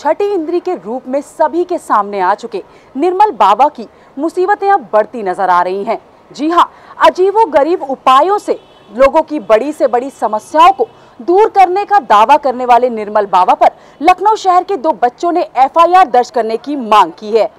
छठी इंद्री के रूप में सभी के सामने आ चुके निर्मल बाबा की मुसीबतें अब बढ़ती नजर आ रही हैं। जी हाँ, अजीबोगरीब उपायों से लोगों की बड़ी से बड़ी समस्याओं को दूर करने का दावा करने वाले निर्मल बाबा पर लखनऊ शहर के 2 बच्चों ने एफआईआर दर्ज करने की मांग की है।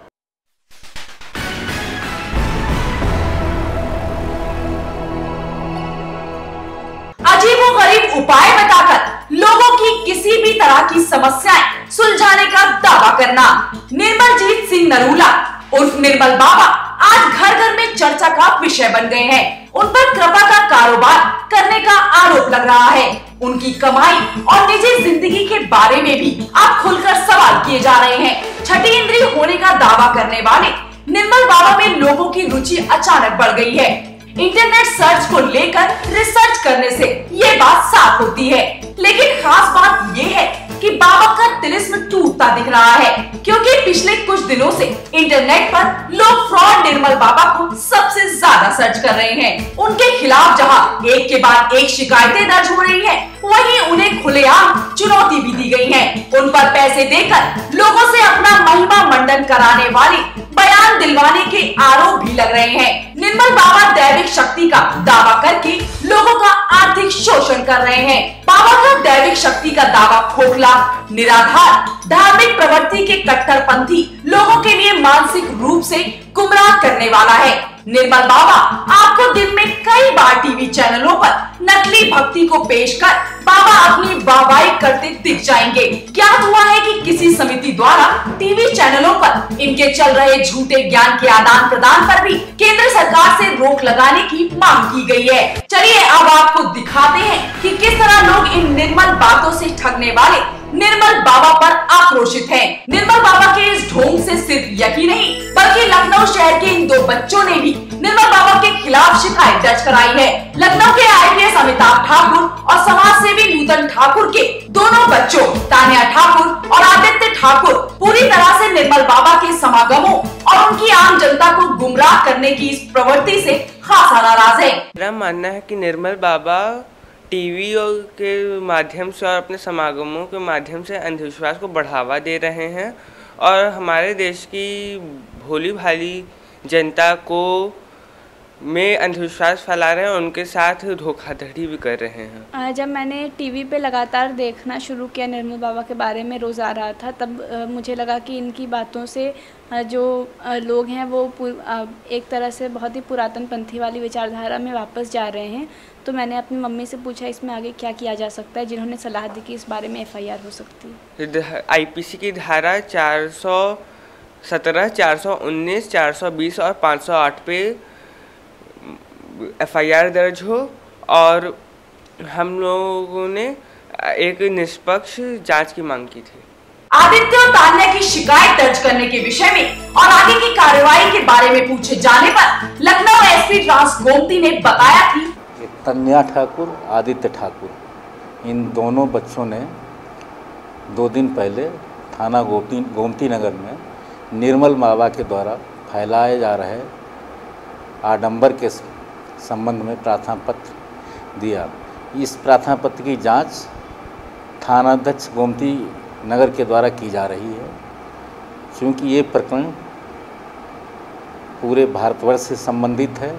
अजीबोगरीब उपाय बताकर लोगों की किसी भी तरह की समस्याएं सुलझाने का दावा करना। निर्मलजीत सिंह नरूला उर्फ निर्मल बाबा आज घर घर में चर्चा का विषय बन गए हैं। उन पर कृपा का कारोबार करने का आरोप लग रहा है। उनकी कमाई और निजी जिंदगी के बारे में भी अब खुलकर सवाल किए जा रहे हैं। छठी इंद्री होने का दावा करने वाले निर्मल बाबा में लोगों की रुचि अचानक बढ़ गई है। इंटरनेट सर्च को लेकर रिसर्च करने से ये बात साफ होती है। लेकिन खास बात ये है कि बाबा का तिलिस्म टूटता दिख रहा है, क्योंकि पिछले कुछ दिनों से इंटरनेट पर लोग फ्रॉड निर्मल बाबा को सबसे ज्यादा सर्च कर रहे हैं। उनके खिलाफ जहां एक के बाद एक शिकायतें दर्ज हो रही हैं, वहीं उन्हें खुलेआम चुनौती भी दी गई है। उन पर पैसे देकर लोगों से अपना महिमा मंडन कराने वाले बयान दिलवाने के आरोप भी लग रहे हैं। निर्मल बाबा दैविक शक्ति का दावा करके लोगों का आर्थिक शोषण कर रहे हैं। बाबा का दैविक शक्ति का दावा खोखला, निराधार, धार्मिक प्रवृत्ति के कट्टरपंथी लोगों के लिए मानसिक रूप से गुमराह करने वाला है। निर्मल बाबा आपको दिन में कई बार टीवी चैनलों पर नकली भक्ति को पेश कर बाबा अपनी वाहवाही करते दिख जाएंगे। ज्ञात हुआ है कि किसी समिति द्वारा टीवी चैनलों पर इनके चल रहे झूठे ज्ञान के आदान प्रदान पर भी केंद्र सरकार से रोक लगाने की मांग की गई है। चलिए अब आपको दिखाते हैं कि किस तरह लोग इन निर्मल बातों से ठगने वाले निर्मल बाबा पर आक्रोशित हैं। निर्मल बाबा के इस ढोंग से सिर्फ यही नहीं, बल्कि लखनऊ शहर के इन 2 बच्चों ने भी निर्मल बाबा के खिलाफ शिकायत दर्ज कराई है। लखनऊ के आईपीएस अमिताभ ठाकुर और समाज सेवी नूतन ठाकुर के दोनों बच्चों तान्या ठाकुर और आदित्य ठाकुर पूरी तरह से निर्मल बाबा के समागमों और उनकी आम जनता को गुमराह करने की इस प्रवृत्ति से खासा नाराज है। मेरा मानना है कि निर्मल बाबा टीवी के माध्यम से और अपने समागमों के माध्यम से अंधविश्वास को बढ़ावा दे रहे हैं और हमारे देश की भोली भाली जनता को में अंधविश्वास फैला रहे हैं और उनके साथ धोखाधड़ी भी कर रहे हैं। जब मैंने टीवी पे लगातार देखना शुरू किया निर्मल बाबा के बारे में, रोज़ आ रहा था, तब मुझे लगा कि इनकी बातों से जो लोग हैं वो एक तरह से बहुत ही पुरातन पंथी वाली विचारधारा में वापस जा रहे हैं। तो मैंने अपनी मम्मी से पूछा इसमें आगे क्या किया जा सकता है, जिन्होंने सलाह दी कि इस बारे में एफआईआर हो सकती है। आईपीसी की धारा 417, 419, 420 और 508 पे एफआईआर दर्ज हो और हम लोगों ने एक निष्पक्ष जांच की मांग की थी। आदित्य और तान्या की शिकायत दर्ज करने के विषय में और आगे की कार्रवाई के बारे में पूछे जाने पर लखनऊ एसपी ट्रांस गोमती ने बताया कि तान्या ठाकुर, आदित्य ठाकुर, इन दोनों बच्चों ने 2 दिन पहले थाना गोमती नगर में निर्मल बाबा के द्वारा फैलाए जा रहे आडंबर के संबंध में प्रार्थना पत्र दिया। इस प्रार्थना पत्र की जांच थानाध्यक्ष गोमती नगर के द्वारा की जा रही है। क्योंकि ये प्रकरण पूरे भारतवर्ष से संबंधित है,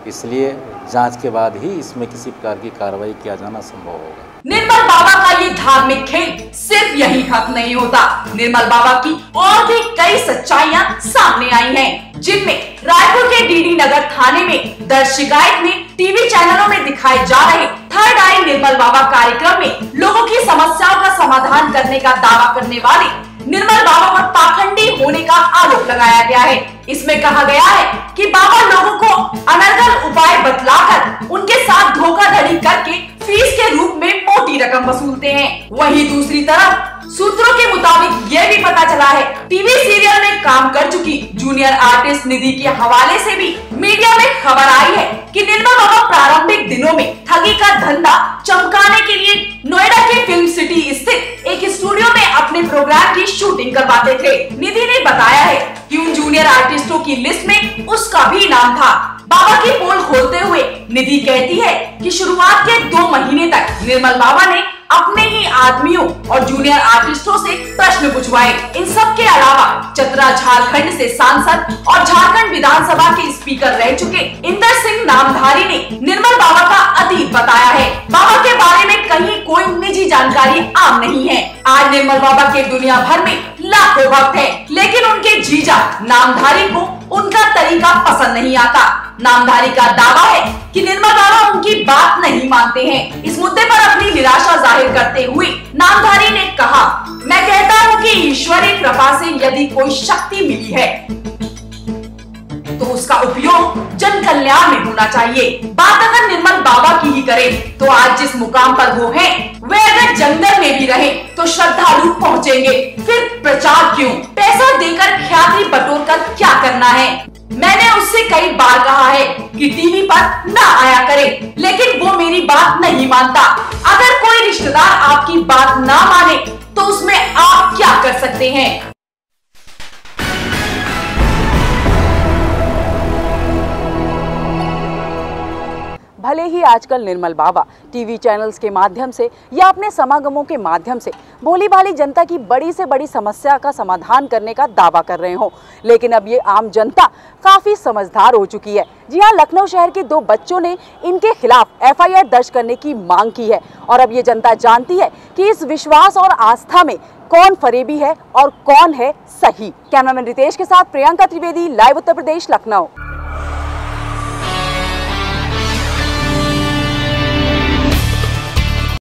इसलिए जांच के बाद ही इसमें किसी प्रकार की कार्रवाई किया जाना संभव होगा। निर्मल बाबा का ये धार्मिक खेल सिर्फ यही खत्म नहीं होता। निर्मल बाबा की और भी कई सच्चाइयां सामने आई हैं, जिनमें रायपुर के डीडी नगर थाने में दर्ज शिकायत में टीवी चैनलों में दिखाए जा रहे थर्ड आई निर्मल बाबा कार्यक्रम में लोगों की समस्याओं का समाधान करने का दावा करने वाले निर्मल बाबा पर पाखंडी होने का आरोप लगाया गया है। इसमें कहा गया है कि बाबा लोगों को अनर्गल उपाय बतलाकर उनके साथ धोखाधड़ी करके फीस के रूप में मोटी रकम वसूलते हैं। वहीं दूसरी तरफ सूत्रों के मुताबिक ये भी पता चला है टीवी सीरियल में काम कर चुकी जूनियर आर्टिस्ट निधि के हवाले से भी मीडिया में खबर आई है कि निर्मल बाबा प्रारंभिक दिनों में ठगी का धंधा चमकाने के लिए नोएडा के फिल्म सिटी स्थित एक स्टूडियो में अपने प्रोग्राम की शूटिंग करवाते थे। निधि ने बताया है कि उन जूनियर आर्टिस्टों की लिस्ट में उसका भी नाम था। बाबा की पोल खोलते हुए निधि कहती है कि शुरुआत के 2 महीने तक निर्मल बाबा ने अपने ही आदमियों और जूनियर आर्टिस्टों से प्रश्न पूछवाए। इन सब के अलावा चतरा झारखंड से सांसद और झारखंड विधानसभा के स्पीकर रह चुके इंदर सिंह नामधारी ने निर्मल बाबा का अतीत बताया है। बाबा के बारे में कहीं कोई निजी जानकारी आम नहीं है। आज निर्मल बाबा के दुनिया भर में लाखों भक्त है, लेकिन उनके जीजा नामधारी को उनका तरीका पसंद नहीं आता। नामधारी का दावा है कि निर्मल बाबा उनकी बात नहीं मानते हैं। इस मुद्दे पर अपनी निराशा जाहिर करते हुए नामधारी ने कहा, मैं कहता हूँ कि ईश्वरीय कृपा से यदि कोई शक्ति मिली है तो उसका उपयोग जन कल्याण में होना चाहिए। बात अगर निर्मल बाबा की ही करें तो आज जिस मुकाम पर वो हैं, वे अगर जंगल में भी रहे तो श्रद्धालु पहुँचेंगे। फिर प्रचार क्यों? पैसा देकर ख्याति बटोरकर क्या करना है? मैंने उससे कई बार कहा है कि टीवी पर ना आया करे, लेकिन वो मेरी बात नहीं मानता। अगर कोई रिश्तेदार आपकी बात ना माने तो उसमें आप क्या कर सकते हैं? भले ही आजकल निर्मल बाबा टीवी चैनल्स के माध्यम से या अपने समागमों के माध्यम से भोली भाली जनता की बड़ी से बड़ी समस्या का समाधान करने का दावा कर रहे हो, लेकिन अब ये आम जनता काफ़ी समझदार हो चुकी है। जी हाँ, लखनऊ शहर के 2 बच्चों ने इनके खिलाफ FIR दर्ज करने की मांग की है और अब ये जनता जानती है कि इस विश्वास और आस्था में कौन फरेबी है और कौन है सही। कैमरामैन रितेश के साथ प्रियंका त्रिवेदी, लाइव उत्तर प्रदेश, लखनऊ।